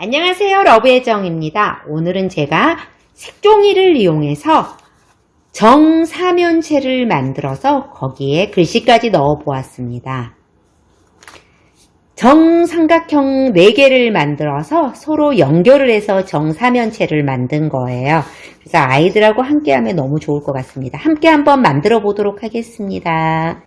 안녕하세요, 러브혜정입니다. 오늘은 제가 색종이를 이용해서 정사면체를 만들어서 거기에 글씨까지 넣어 보았습니다. 정삼각형 4개를 만들어서 서로 연결을 해서 정사면체를 만든 거예요. 그래서 아이들하고 함께 하면 너무 좋을 것 같습니다. 함께 한번 만들어 보도록 하겠습니다.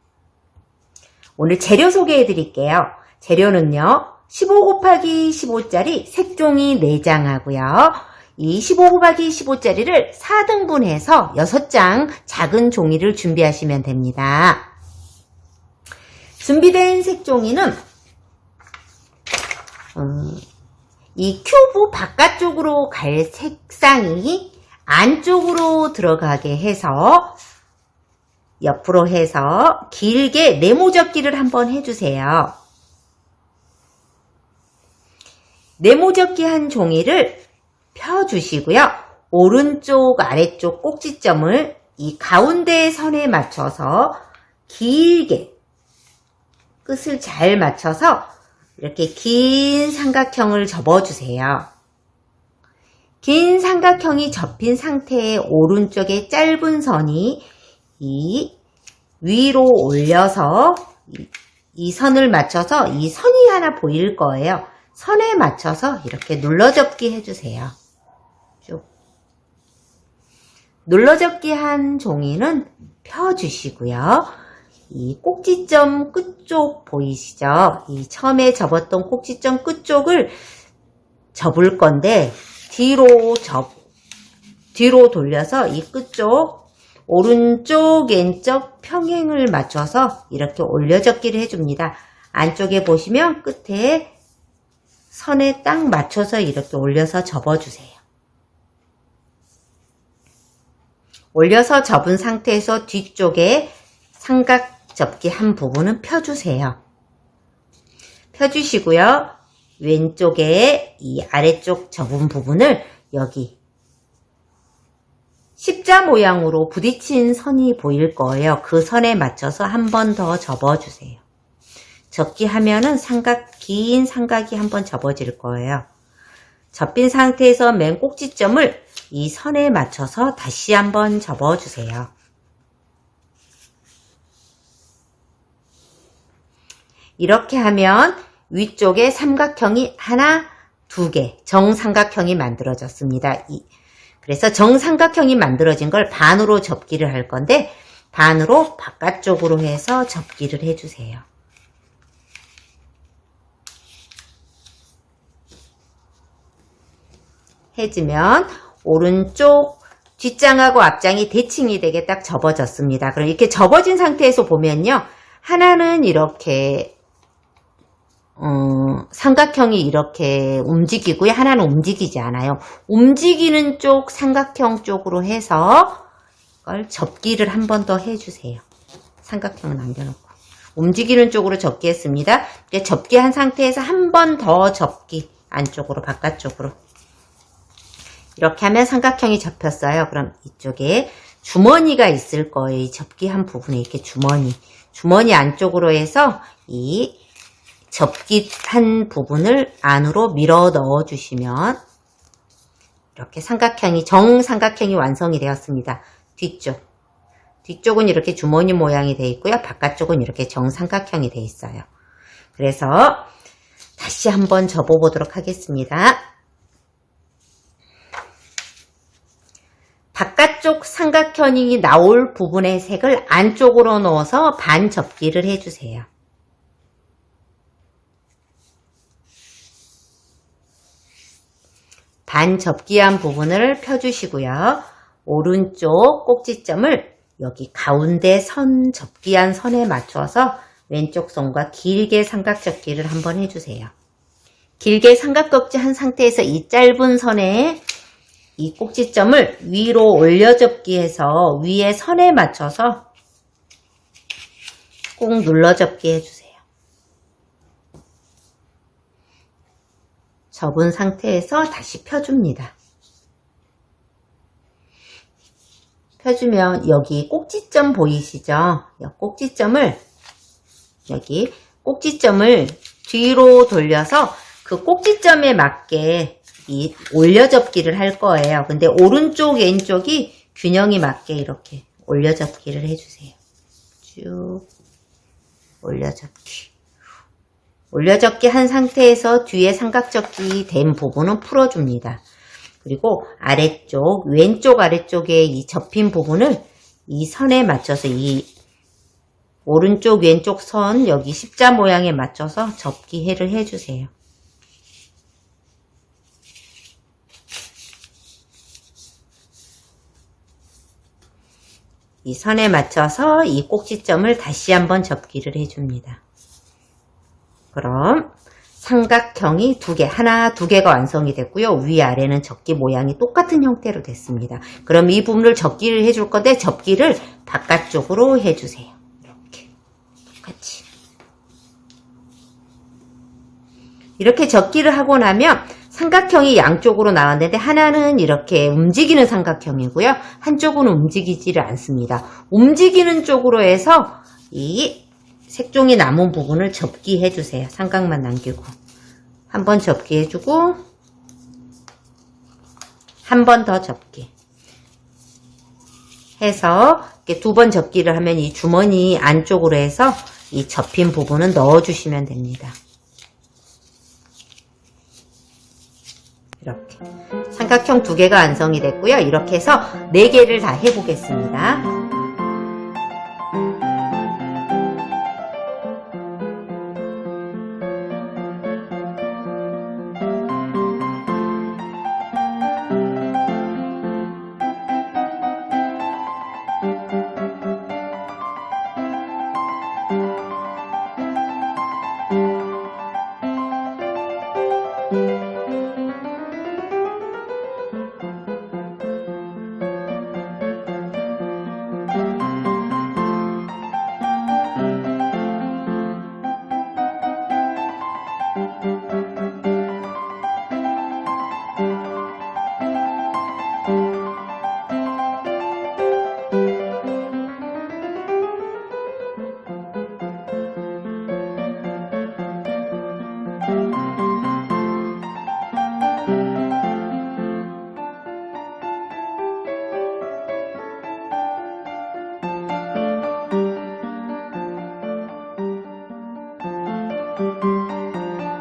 오늘 재료 소개해 드릴게요. 재료는요, 15 곱하기 15짜리 색종이 4장 하고요. 이 15 곱하기 15짜리를 4등분해서 6장 작은 종이를 준비하시면 됩니다. 준비된 색종이는 이 큐브 바깥쪽으로 갈 색상이 안쪽으로 들어가게 해서 옆으로 해서 길게 네모접기를 한번 해주세요. 네모접기 한 종이를 펴주시고요. 오른쪽 아래쪽 꼭지점을 이 가운데 선에 맞춰서 길게 끝을 잘 맞춰서 이렇게 긴 삼각형을 접어주세요. 긴 삼각형이 접힌 상태의 오른쪽에 짧은 선이 이 위로 올려서 이 선을 맞춰서 이 선이 하나 보일 거예요. 선에 맞춰서 이렇게 눌러접기 해주세요. 쭉. 눌러접기 한 종이는 펴주시고요. 이 꼭지점 끝쪽 보이시죠? 이 처음에 접었던 꼭지점 끝쪽을 접을 건데 뒤로 돌려서 이 끝쪽 오른쪽 왼쪽 평행을 맞춰서 이렇게 올려접기를 해줍니다. 안쪽에 보시면 끝에 선에 딱 맞춰서 이렇게 올려서 접어주세요. 올려서 접은 상태에서 뒤쪽에 삼각 접기 한 부분은 펴주세요. 펴주시고요. 왼쪽에 이 아래쪽 접은 부분을 여기 십자 모양으로 부딪힌 선이 보일 거예요. 그 선에 맞춰서 한 번 더 접어주세요. 접기 하면은 긴 삼각이 한번 접어질 거예요. 접힌 상태에서 맨 꼭지점을 이 선에 맞춰서 다시 한번 접어주세요. 이렇게 하면 위쪽에 삼각형이 하나, 2개, 정삼각형이 만들어졌습니다. 그래서 정삼각형이 만들어진 걸 반으로 접기를 할 건데 반으로 바깥쪽으로 해서 접기를 해주세요. 해주면 오른쪽 뒷장하고 앞장이 대칭이 되게 딱 접어졌습니다. 그럼 이렇게 접어진 상태에서 보면요. 하나는 이렇게 삼각형이 이렇게 움직이고요. 하나는 움직이지 않아요. 움직이는 쪽 삼각형 쪽으로 해서 그걸 접기를 한 번 더 해주세요. 삼각형은 남겨놓고 움직이는 쪽으로 접기했습니다. 접기한 상태에서 한 번 더 접기 안쪽으로 바깥쪽으로 이렇게 하면 삼각형이 접혔어요. 그럼 이쪽에 주머니가 있을 거예요. 이 접기한 부분에 이렇게 주머니 안쪽으로 해서 이 접기한 부분을 안으로 밀어 넣어 주시면 이렇게 정삼각형이 완성이 되었습니다. 뒤쪽은 이렇게 주머니 모양이 되어 있고요. 바깥쪽은 이렇게 정삼각형이 되어 있어요. 그래서 다시 한번 접어 보도록 하겠습니다. 바깥쪽 삼각형이 나올 부분의 색을 안쪽으로 넣어서 반 접기를 해주세요. 반 접기한 부분을 펴주시고요. 오른쪽 꼭지점을 여기 가운데 접기한 선에 맞춰서 왼쪽 손과 길게 삼각접기를 한번 해주세요. 길게 삼각접기 한 상태에서 이 짧은 선에 이 꼭지점을 위로 올려접기해서 위에 선에 맞춰서 꾹 눌러접기 해주세요. 접은 상태에서 다시 펴줍니다. 펴주면 여기 꼭지점 보이시죠? 꼭지점을 뒤로 돌려서 그 그 꼭지점에 맞게 이 올려접기를 할 거예요. 근데 오른쪽 왼쪽이 균형이 맞게 이렇게 올려접기를 해주세요. 쭉 올려접기. 올려접기 한 상태에서 뒤에 삼각접기 된 부분은 풀어줍니다. 그리고 아래쪽, 왼쪽 아래쪽에 이 접힌 부분을 이 선에 맞춰서 이 오른쪽 왼쪽 선 여기 십자 모양에 맞춰서 접기를 해주세요. 이 선에 맞춰서 이 꼭지점을 다시 한번 접기를 해줍니다. 그럼 삼각형이 하나, 두 개가 완성이 됐고요. 위아래는 접기 모양이 똑같은 형태로 됐습니다. 그럼 이 부분을 접기를 해줄 건데 접기를 바깥쪽으로 해주세요. 이렇게 똑같이. 이렇게 접기를 하고 나면 삼각형이 양쪽으로 나왔는데 하나는 이렇게 움직이는 삼각형이고요. 한쪽은 움직이지를 않습니다. 움직이는 쪽으로 해서 이 색종이 남은 부분을 접기해 주세요. 삼각만 남기고. 한 번 접기해 주고 한 번 더 접기 해서 이렇게 두 번 접기를 하면 이 주머니 안쪽으로 해서 이 접힌 부분은 넣어 주시면 됩니다. 이렇게 삼각형 2개가 완성이 됐고요. 이렇게 해서 4개를 다 해보겠습니다.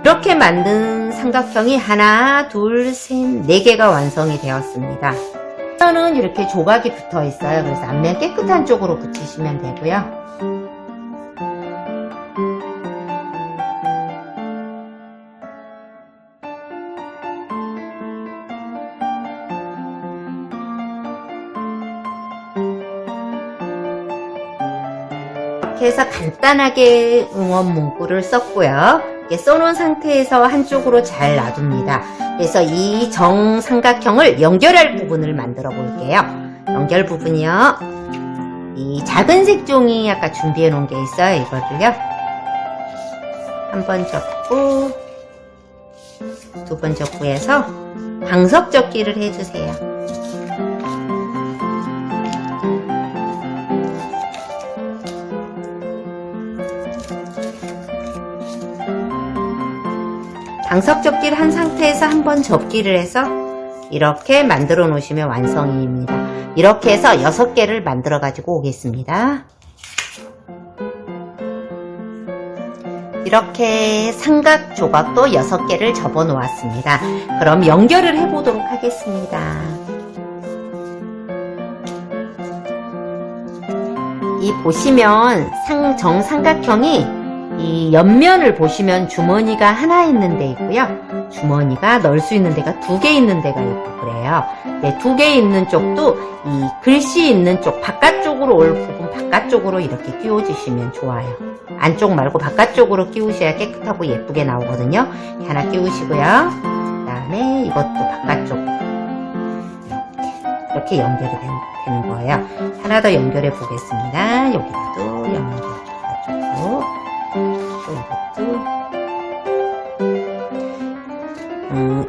이렇게 만든 삼각형이 하나, 둘, 셋, 4개가 완성이 되었습니다. 저는 이렇게 조각이 붙어 있어요. 그래서 앞면 깨끗한 쪽으로 붙이시면 되고요. 이렇게 해서 간단하게 응원 문구를 썼고요. 이렇게 써놓은 상태에서 한쪽으로 잘 놔둡니다. 그래서 이 정삼각형을 연결할 부분을 만들어 볼게요. 연결 부분이요. 이 작은 색종이 아까 준비해 놓은 게 있어요. 이거를요. 한 번 접고, 2번 접고 해서 방석 접기를 해주세요. 방석 접기를 한 상태에서 한번 접기를 해서 이렇게 만들어 놓으시면 완성입니다. 이렇게 해서 6개를 만들어 가지고 오겠습니다. 이렇게 삼각 조각도 6개를 접어 놓았습니다. 그럼 연결을 해 보도록 하겠습니다. 이 보시면 정삼각형이 이 옆면을 보시면 주머니가 하나 있는 데 있고요. 주머니가 넣을 수 있는 데가 2개 있는 데가 있고 그래요. 네, 2개 있는 쪽도 이 글씨 있는 쪽 바깥쪽으로 올 부분 바깥쪽으로 이렇게 끼워주시면 좋아요. 안쪽 말고 바깥쪽으로 끼우셔야 깨끗하고 예쁘게 나오거든요. 하나 끼우시고요. 그 다음에 이것도 바깥쪽 이렇게 연결이 되는 거예요. 하나 더 연결해 보겠습니다. 여기도 연결 바깥쪽으로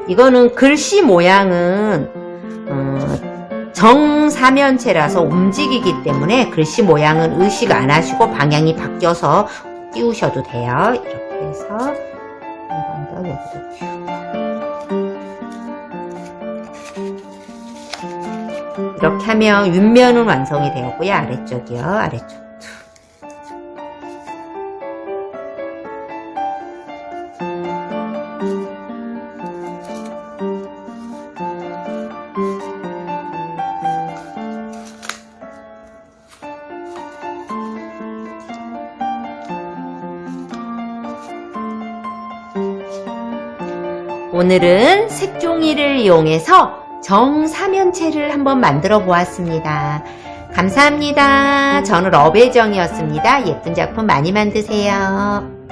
이거는 글씨 모양은 정사면체라서 움직이기 때문에 글씨 모양은 의식 안 하시고 방향이 바뀌어서 끼우셔도 돼요. 이렇게 해서 한 번 더 여기도 쭉. 이렇게 하면 윗면은 완성이 되었고요. 아래쪽이요. 아래쪽. 오늘은 색종이를 이용해서 정사면체를 한번 만들어 보았습니다. 감사합니다. 저는 러베정이었습니다. 예쁜 작품 많이 만드세요.